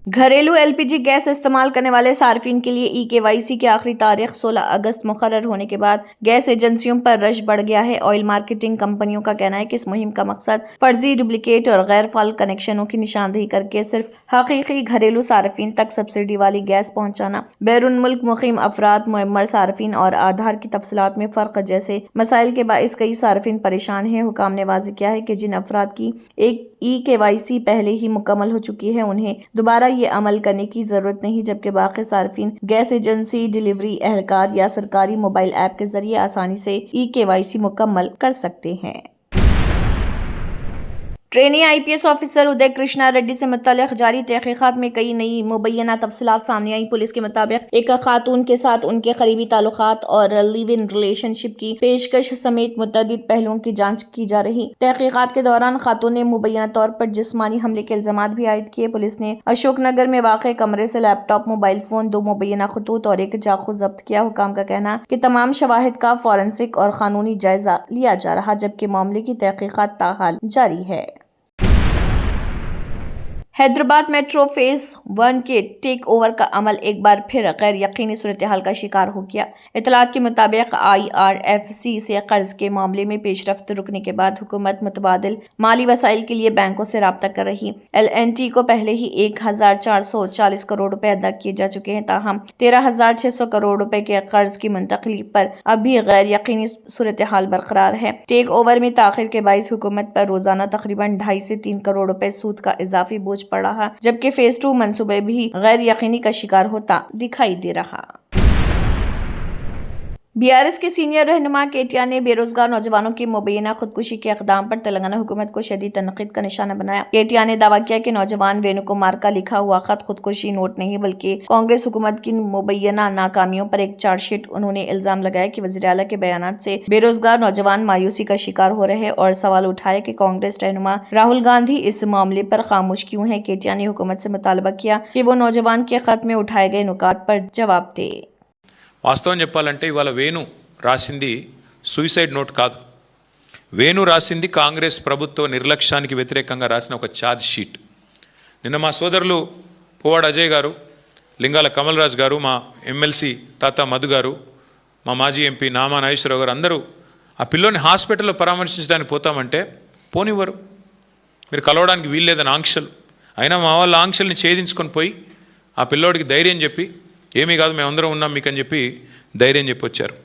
घरेलू LPG gas इस्तेमाल करने वाले सार्फिन के लिए ई-केवाईसी की आखिरी तारीख 16 अगस्त मुकर्रर होने के बाद गैस एजेंसियों पर रश बढ़ गया है। ऑयल मार्केटिंग कंपनियों का कहना है कि इस मुहिम का मकसद फर्जी, डुप्लीकेट और गैर फाल कनेक्शनों की निशानदेही करके सिर्फ हकीकी घरेलू सार्फिन तक सब्सिडी वाली गैस पहुंचाना, बैरून मुल्क मुकीम अफराद, मुअम्मर सार्फिन और आधार की तफसीलात में फर्क जैसे मसाइल के बाइस कई सार्फिन परेशान हैं। हुकाम ने वाज़ेह किया है कि जिन अफराद की एक ई-केवाईसी पहले ही मुकम्मल हो चुकी है उन्हें दोबारा ये अमल करने की जरूरत नहीं, जबकि बाकी सार्फिन गैस एजेंसी, डिलीवरी एहलकार या सरकारी मोबाइल ऐप के जरिए आसानी से ई-केवाईसी मुकम्मल कर सकते हैं। ट्रेनी आईपीएस ऑफिसर उदय कृष्णा रेड्डी से मुतल्लिक जारी तहकीकात में कई नई मुबैना तफसीलात सामने आई। पुलिस के मुताबिक एक खातून के साथ उनके करीबी ताल्लुकात और लिव इन रिलेशनशिप की पेशकश समेत मुतअद्दिद पहलुओं की जांच की जा रही। तहकीकात के दौरान खातून ने मुबैना तौर पर जिस्मानी हमले के इल्जामात भी आयद किए। पुलिस ने अशोकनगर में वाक़े कमरे से लैपटॉप, मोबाइल फोन, 2 मुबैना खतूत और 1 चाकू जब्त किया। हुकाम का कहना कि तमाम शवाहिद का फॉरेंसिक और कानूनी जायजा लिया जा रहा, जबकि मामले की तहकीकात ताहाल जारी है। हैदराबाद मेट्रो फेज 1 के टेक ओवर का अमल एक बार फिर गैर यकीनी सूरत हाल का शिकार हो गया। इतलात के मुताबिक IRFC से कर्ज के मामले में पेशरफ्त रुकने के बाद हुकूमत मुतबादिल माली वसाइल के लिए बैंकों से रब्ता कर रही। LNT को पहले ही 1440 करोड़ रुपए अदा किए जा चुके हैं, ताहम 13,600 करोड़ रुपए के कर्ज की मुंतकली पर अभी गैर यकीनी सूरत हाल बरकरार है। टेक ओवर में ताखिर के बाइस हुकूमत पर रोजाना तकरीबन 2.5 से 3 करोड़ रुपए सूद का इजाफी बोझ पड़ रहा, जबकि फेज 2 मंसूबे भी गैर यकीनी का शिकार होता दिखाई दे रहा। बीआरएस के सीनियर रहनुमा केटिया ने बेरोजगार नौजवानों की मुबैना खुदकुशी के इक़दाम पर तेलंगाना हुकूमत को शदीद तनक़ीद का निशाना बनाया। केटिया ने दावा किया कि नौजवान वेणुकुमार का लिखा हुआ खत खुदकुशी नोट नहीं बल्कि कांग्रेस हुकूमत की मुबैना नाकामियों पर एक चार्जशीट। उन्होंने इल्जाम लगाया कि वज़ीर आला के बयानात से बेरोजगार नौजवान मायूसी का शिकार हो रहे और सवाल उठाया कि कांग्रेस रहनुमा राहुल गांधी इस मामले पर खामोश क्यों है। केटिया ने हुकूमत से मुतालबा किया कि वो नौजवान के खत में उठाए गए नुकात पर जवाब दे। వాస్తవం చెప్పాలంటే ఇవాళ వేణు రాసింది సూసైడ్ నోట్ కాదు. వేణు రాసింది కాంగ్రెస్ ప్రభుత్వ నిర్లక్ష్యానికి వ్యతిరేకంగా రాసిన ఒక ఛార్జ్ షీట్. నిన్న మా సోదరులు పువ్వాడ అజయ్ గారు, లింగాల కమల్ రాజ్ గారు, మా ఎమ్మెల్సీ తాతా మధు గారు, మా మాజీ ఎంపీ నామా నాగేశ్వరరావు గారు అందరూ ఆ పిల్లోని హాస్పిటల్లో పరామర్శించడానికి పోతామంటే పోనివ్వరు. మీరు కలవడానికి వీల్లేదని ఆంక్షలు. అయినా మా వాళ్ళ ఆంక్షల్ని ఛేదించుకొని పోయి ఆ పిల్లోడికి ధైర్యం చెప్పి ఏమీ కాదు మేమందరం ఉన్నాం మీకు అని చెప్పి ధైర్యం చెప్పి వచ్చారు.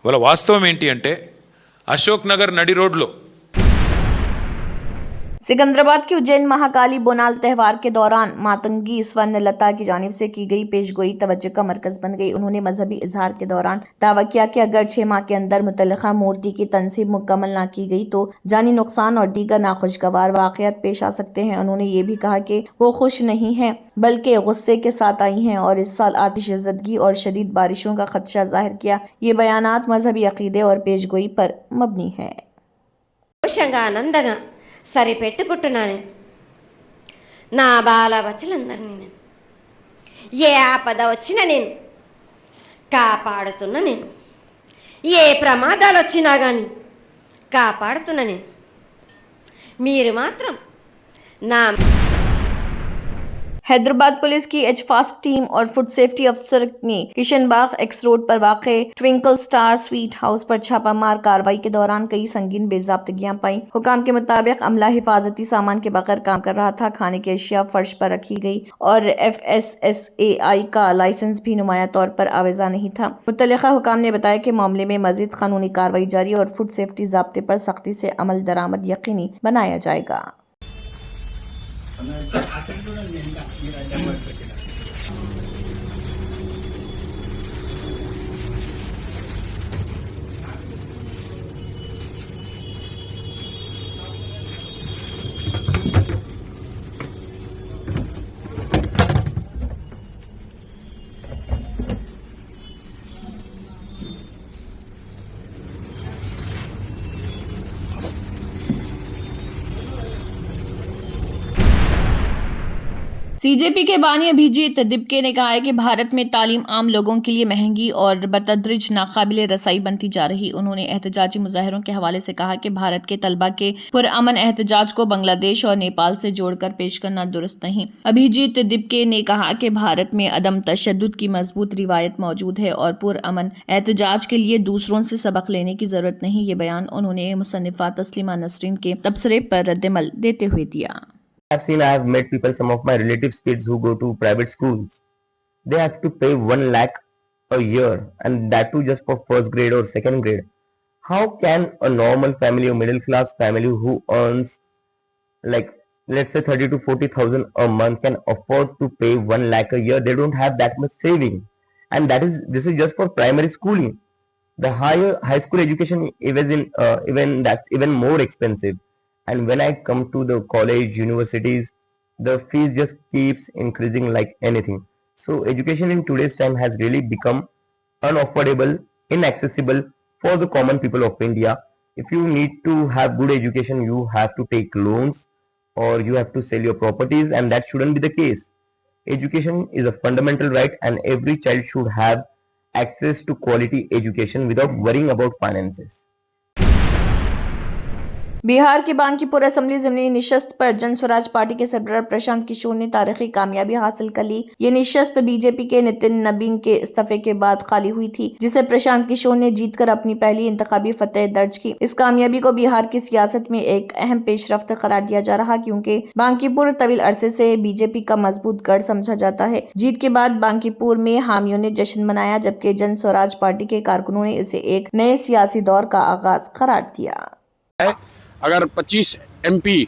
ఇవాళ వాస్తవం ఏంటి అంటే అశోక్ నగర్ నడి రోడ్లో सिकंदराबाद की उज्जैन महाकाली बोनाल त्यौहार के दौरान मातंगी स्वर्णलता की जानिब से की गई पेशगोई तवज्जो का मरकज बन गई। उन्होंने मजहबी इजहार के दौरान दावा किया कि अगर 6 माह के अंदर मुतल्लिका मूर्ति की तनसीब मुकम्मल ना की गई तो जानी नुकसान और दीगर नाखुशगवार वाक़यात पेश आ सकते हैं। उन्होंने ये भी कहा कि वो खुश नहीं हैं बल्कि गुस्से के साथ आई हैं और इस साल आतिशज़दगी और शदीद बारिशों का खदशा जाहिर किया। ये बयानात मजहबी अकीदे और पेशगोई पर मबनी है। సరిపెట్టుకుంటున్నాను నా బాల బచ్చలందరినీ. నేను ఏ ఆపద వచ్చినా నేను కాపాడుతున్నా. నేను ఏ ప్రమాదాలు వచ్చినా కానీ కాపాడుతున్నా. నేను మీరు మాత్రం నా हैदराबाद पुलिस की एचफास्ट टीम और फूड सेफ्टी अफसर ने किशनबाग एक्स रोड पर वाक़े ट्विंकल स्टार स्वीट हाउस पर छापामार कार्रवाई के दौरान कई संगीन बेज़ाब्तगियां पाई। हुकाम के मुताबिक अमला हिफाजती सामान के बगैर काम कर रहा था। खाने की अशिया फर्श पर रखी गई और FSSAI का लाइसेंस भी नुमाया तौर पर आवेजा नहीं था। मुतल्लिका हुकाम ने बताया कि मामले में मजीद कानूनी कार्रवाई जारी और फूड सेफ्टी ज़ाब्ते पर सख्ती से अमल दरामद यकीनी बनाया जाएगा। सीजेपी के बानी अभिजीत दिब्के ने कहा है कि भारत में तालीम आम लोगों के लिए महंगी और बतदरिज नाकाबिल रसाई बनती जा रही। उन्होंने एहतजाजी मुजाहरों के हवाले से कहा कि भारत के तलबा के पुरअमन एहतजाज को बांग्लादेश और नेपाल से जोड़कर पेश करना दुरुस्त नहीं। अभिजीत दिब्के ने कहा कि भारत में अदम तशद्दुद की मजबूत रिवायत मौजूद है और पुरअमन एहतजाज के लिए दूसरों से सबक लेने की जरूरत नहीं। ये बयान उन्होंने मुसन्निफा तस्लीमा नसरीन के तबसरे पर रद्दमल देते हुए दिया। I have met people, some of my relatives' kids who go to private schools. They have to pay 1 lakh a year, and that too just for first grade or second grade. How can a normal family or middle class family who earns like let's say 30 to 40,000 a month can afford to pay 1 lakh a year? They don't have that much saving, and this is just for primary schooling. The high school education even that's even more expensive. And when I come to the college, universities, the fees just keeps increasing like anything. So education in today's time has really become unaffordable, inaccessible for the common people of India. If you need to have good education, you have to take loans or you have to sell your properties, and that shouldn't be the case. Education is a fundamental right, and every child should have access to quality education without worrying about finances. Bihar की Bankipur assembly ज़मीनी निशस्त पर जन Swaraj party के सरबराह प्रशांत किशोर ने तारीखी कामयाबी हासिल कर ली। ये निशस्त बीजेपी के नितिन नबीन के इस्तीफे के बाद खाली हुई थी, जिसे प्रशांत किशोर ने जीतकर अपनी पहली इंतखाबी फतेह दर्ज की। इस कामयाबी को बिहार की सियासत में एक अहम पेशरफ्त करार दिया जा रहा, क्योंकि बांकीपुर तवील अरसे से बीजेपी का मजबूत गढ़ समझा जाता है। जीत के बाद बांकीपुर में हामियों ने जश्न मनाया, जबकि जन स्वराज पार्टी के कारकुनों ने इसे एक नए सियासी दौर का आगाज करार दिया। अगर 25 एमपी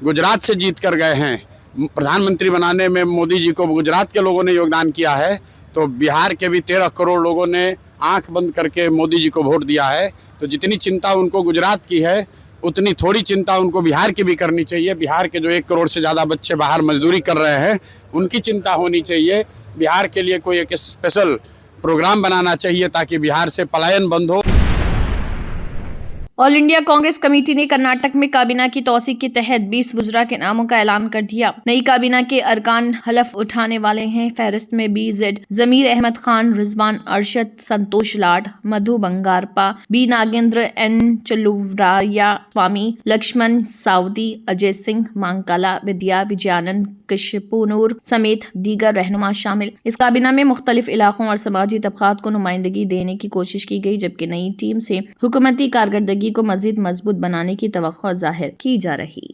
गुजरात से जीत कर गए हैं, प्रधानमंत्री बनाने में मोदी जी को गुजरात के लोगों ने योगदान किया है, तो बिहार के भी 13 करोड़ लोगों ने आंख बंद करके मोदी जी को वोट दिया है। तो जितनी चिंता उनको गुजरात की है, उतनी थोड़ी चिंता उनको बिहार की भी करनी चाहिए। बिहार के जो 1 करोड़ से ज़्यादा बच्चे बाहर मजदूरी कर रहे हैं, उनकी चिंता होनी चाहिए। बिहार के लिए कोई एक स्पेशल प्रोग्राम बनाना चाहिए ताकि बिहार से पलायन बंद हो। ऑल इंडिया कांग्रेस कमेटी ने कर्नाटक में काबीना की तौसीक के तहत 20 वुज़रा के नामों का ऐलान कर दिया। नई काबीना के अरकान हलफ उठाने वाले हैं। फहरिस्त में BZ जमीर अहमद खान, रिजवान अरशद, संतोष लाड, मधु बंगारपा, B नागेंद्र, N चलुवराया स्वामी, लक्ष्मण साउदी, अजय सिंह मांकाला, विद्या विजयानंद, कश्यपूनूर समेत दीगर रहनुमा शामिल। इस काबीना में मुख्तलिफ इलाकों और समाजी तबकात को नुमाइंदगी देने की कोशिश की गई, जबकि नई टीम से हुकूमती कारकर्दगी को मजीद मजबूत बनाने की तवक्को जाहिर की जा रही।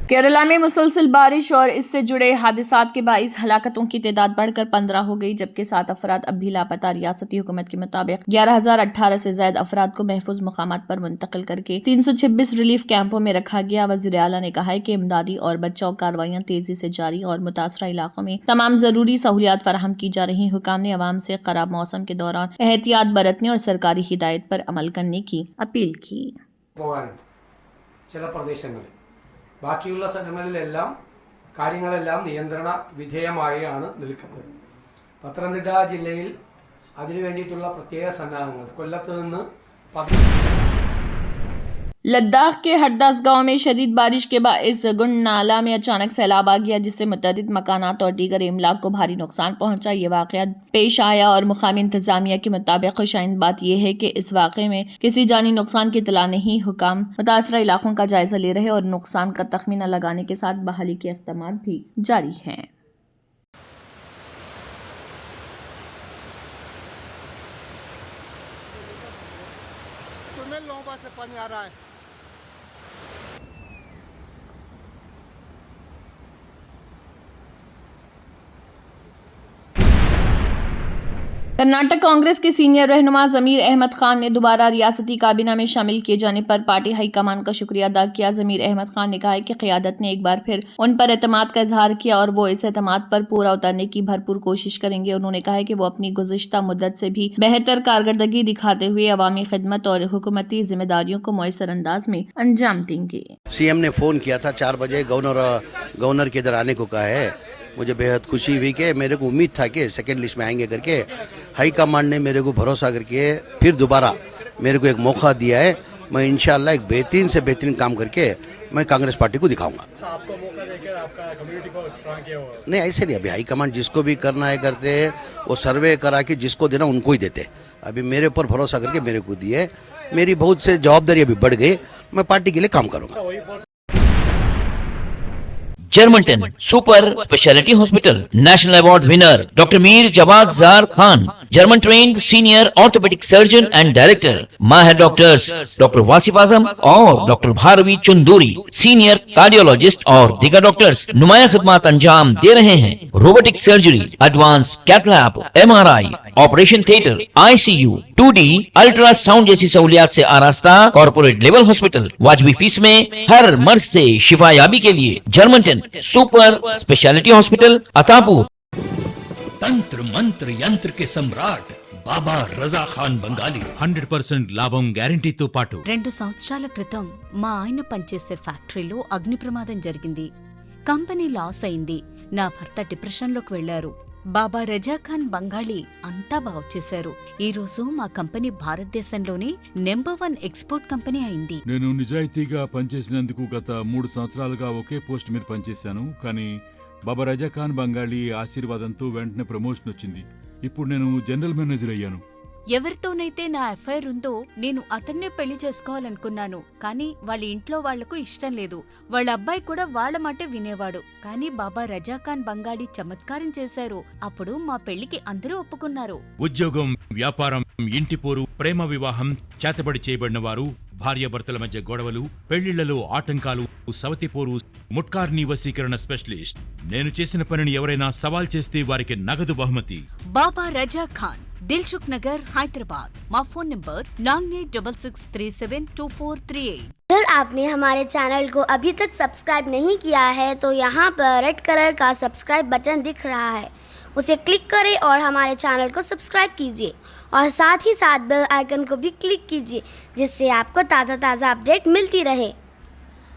केरला में मुसलसल बारिश और इससे जुड़े हादसात के बाइस हलाकतों की तादाद बढ़कर 15 हो गई, जबकि 7 अफराद अब भी लापता। रियासती हुकूमत के मुताबिक 11,018 से ज्यादा अफराद को महफूज मकामात पर मुंतकिल करके 326 रिलीफ कैंपों में रखा गया। वज़ीर आला ने कहा है कि इमदादी और बचाव कार्रवाइयां तेजी से जारी और मुतासरा इलाकों में तमाम जरूरी सहूलियात फराहम की जा रही। हुकाम ने अवाम से खराब मौसम के दौरान एहतियात बरतने और सरकारी हिदायत पर अमल करने की अपील की। ബാക്കിയുള്ള സ്ഥലങ്ങളിലെല്ലാം കാര്യങ്ങളെല്ലാം നിയന്ത്രണ വിധേയമായാണ് നിൽക്കുന്നത്. പത്തനംതിട്ട ജില്ലയിൽ അതിനു വേണ്ടിയിട്ടുള്ള പ്രത്യേക സന്നാഹങ്ങൾ കൊല്ലത്ത് നിന്ന് लद्दाख के हरदास गांव में शदीद बारिश के बाइस गुंड नाला में अचानक सैलाब आ गया, जिससे मुतअद्दिद मकानात और दीगर इमलाक को भारी नुकसान पहुंचा। ये वाकया पेश आया और मुकामी इंतजामिया के मुताबिक खुशाइंद बात यह है कि इस वाक़े में किसी जानी नुकसान की इत्तला नहीं। हुकाम मुतासरा इलाकों का जायजा ले रहे और नुकसान का तखमीना लगाने के साथ बहाली के इक़दाम भी जारी हैं। से पानी आ रहा है। कर्नाटक कांग्रेस के सीनियर रहनुमा जमीर अहमद खान ने दोबारा रियासती काबीना में शामिल किए जाने पर पार्टी हाईकमान का शुक्रिया अदा किया। जमीर अहमद खान ने कहा है कि क़यादत ने एक बार फिर उन पर एतमाद का इजहार किया और वो इस एतमाद पर पूरा उतरने की भरपूर कोशिश करेंगे। उन्होंने कहा है कि वो अपनी गुज़िश्ता मुद्दत से भी बेहतर कारकर्दगी दिखाते हुए अवामी खिदमत और हुकूमती जिम्मेदारियों को मुयस्सर अंदाज में अंजाम देंगे। CM ने फोन किया था 4 बजे, गवर्नर के इधर आने को कहा है, मुझे बेहद खुशी हुई कि मेरे को उम्मीद था कि सेकंड लिस्ट में आएंगे करके हाई कमांड ने मेरे को भरोसा करके फिर दोबारा मेरे को एक मौका दिया है। मैं इंशाल्लाह एक बेहतरीन से बेहतरीन काम करके मैं कांग्रेस पार्टी को दिखाऊंगा। आपको मौका देकर आपका कम्युनिटी को स्ट्रांग किया हुआ नहीं, ऐसे नहीं, अभी हाई कमांड जिसको भी करना है करते हैं, वो सर्वे करा के जिसको देना उनको ही देते। अभी मेरे ऊपर भरोसा करके मेरे को दिए, मेरी बहुत से जवाबदारी अभी बढ़ गई, मैं पार्टी के लिए काम करूंगा। Germanten super speciality hospital national award winner doctor Mir Jawad Zar Khan, German trained senior orthopaedic surgeon and director, माहिर डॉक्टर्स डॉक्टर वासिफ आजम और doctor Bharavi Chunduri, senior cardiologist और दीगर डॉक्टर्स नुमाया खिदमत अंजाम दे रहे हैं। Robotic surgery, advance cath lab, MRI, operation theatre, ICU, 2D ultrasound जैसी सहूलियात से आरास्ता कॉर्पोरेट लेवल हॉस्पिटल। वाजबी फीस में हर मर्ज से शिफायाबी के लिए Germanton super speciality hospital Attapur. तंत्र मंत्र यंत्र के सम्राट బాబా రజా ఖాన్ బంగాలి 100% లాభం గ్యారెంటీతో పాటు 2 సంవత్సరాల క్రితం మా ఆయన పనిచేసే ఫ్యాక్టరీలో అగ్ని ప్రమాదం జరిగింది. కంపెనీ లాస్ అయింది. నా భర్త డిప్రెషన్లోకి వెళ్లారు. బాబా రజా ఖాన్ బంగాళీ అంతా బాగు చేశారు. ఈ రోజు మా కంపెనీ భారతదేశంలోనే నెంబర్ 1 ఎక్స్పోర్ట్ కంపెనీ అయింది. నేను నిజాయితీగా పనిచేసినందుకు గత 3 సంవత్సరాలుగా ఒకే పోస్ట్ మీద పనిచేశాను. కానీ బాబా రజా ఖాన్ బంగాళీ ఆశీర్వాదంతో వెంటనే ప్రమోషన్ వచ్చింది. ఇప్పుడు నేను జనరల్ మేనేజర్ అయ్యాను. ఎవరితోనైతే నా ఎఫ్ఐఆర్ ఉందో నేను అతన్నే పెళ్లి చేసుకోవాలనుకున్నాను. కానీ వాళ్ళ ఇంట్లో వాళ్లకు ఇష్టం లేదు. వాళ్ళ అబ్బాయి కూడా వాళ్ళ మాట వినేవాడు. కానీ బాబా రజా ఖాన్ బంగాళీ చమత్కారం చేశారు. అప్పుడు మా పెళ్లికి అందరూ ఒప్పుకున్నారు. ఉద్యోగం, వ్యాపారం, ఇంటి పోరు, ప్రేమ వివాహం, చేతబడి చేయబడిన వారు, భార్యాభర్తల మధ్య గొడవలు, పెళ్లిళ్లలో ఆటంకాలు, సవతిపోరు, ముట్కార్నీ వశీకరణ స్పెషలిస్ట్. నేను చేసిన పనిని ఎవరైనా సవాల్ చేస్తే వారికి నగదు బహుమతి. బాబా రజా ఖాన్, दिलसुख नगर, हैदराबाद। माँ फोन नंबर 9866372438। अगर आपने हमारे चैनल को अभी तक सब्सक्राइब नहीं किया है तो यहाँ पर रेड कलर का सब्सक्राइब बटन दिख रहा है, उसे क्लिक करें और हमारे चैनल को सब्सक्राइब कीजिए और साथ ही साथ बेल आइकन को भी क्लिक कीजिए, जिससे आपको ताज़ा अपडेट मिलती रहे।